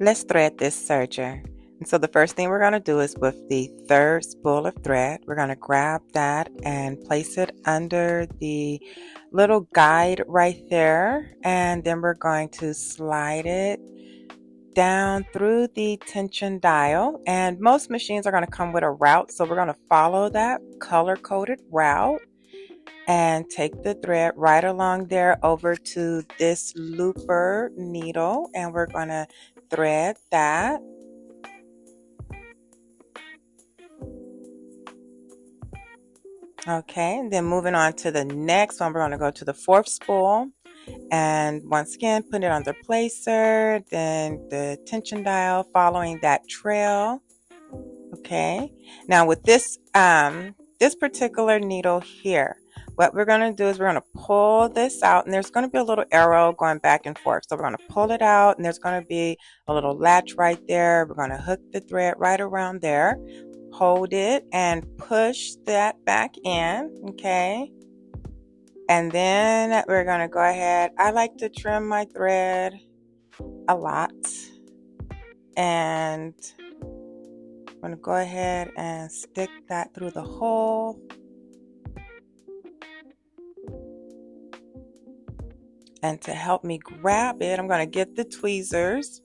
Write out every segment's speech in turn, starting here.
Let's thread this serger. And so the first thing we're going to do is with the third spool of thread, we're going to grab that and place it under the little guide right there. And then we're going to slide it down through the tension dial. And most machines are going to come with a route. So we're going to follow that color-coded route and take the thread right along there over to this looper needle. And we're going to thread that. Okay, and then moving on to the next one, we're going to go to the fourth spool and once again put it on the placer, then the tension dial following that trail. Okay, now with this this particular needle here, what we're going to do is we're going to pull this out, and there's going to be a little arrow going back and forth. So we're going to pull it out, and there's going to be a little latch right there. We're going to hook the thread right around there, hold it and push that back in. Okay, and then we're going to go ahead. I like to trim my thread a lot, and I'm going to go ahead and stick that through the hole. And to help me grab it, I'm going to get the tweezers.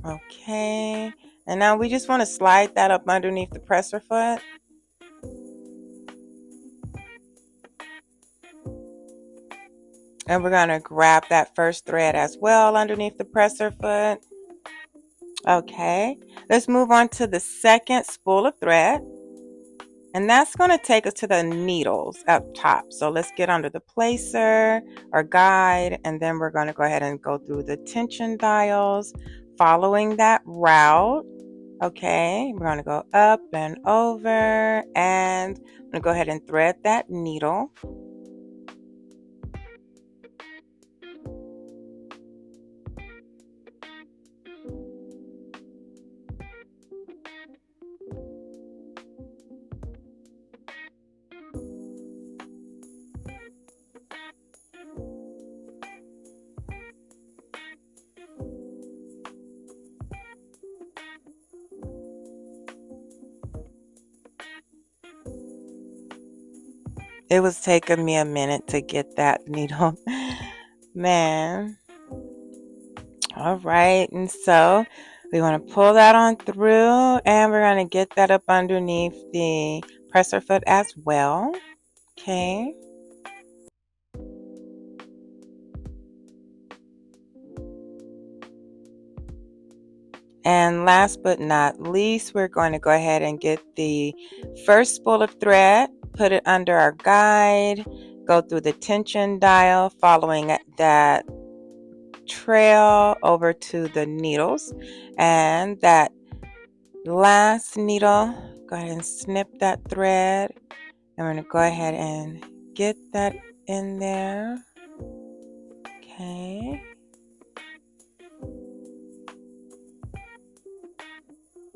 Okay, and now we just want to slide that up underneath the presser foot. And we're going to grab that first thread as well underneath the presser foot. Okay, let's move on to the second spool of thread. And that's going to take us to the needles up top. So let's get under the placer or guide, and then we're going to go ahead and go through the tension dials following that route. Okay, we're going to go up and over, and I'm going to go ahead and thread that needle. It was taking me a minute to get that needle. Man. All right, and so we want to pull that on through, and we're going to get that up underneath the presser foot as well. Okay. And last but not least, we're going to go ahead and get the first spool of thread, put it under our guide, go through the tension dial, following that trail over to the needles, and that last needle, go ahead and snip that thread, and we're going to go ahead and get that in there. Okay.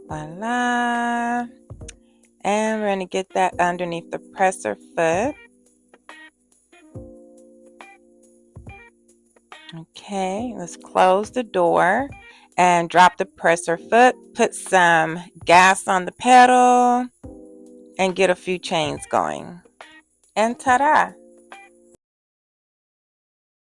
Voila. And we're going to get that underneath the presser foot. Okay, let's close the door and drop the presser foot, put some gas on the pedal, and get a few chains going. And ta-da!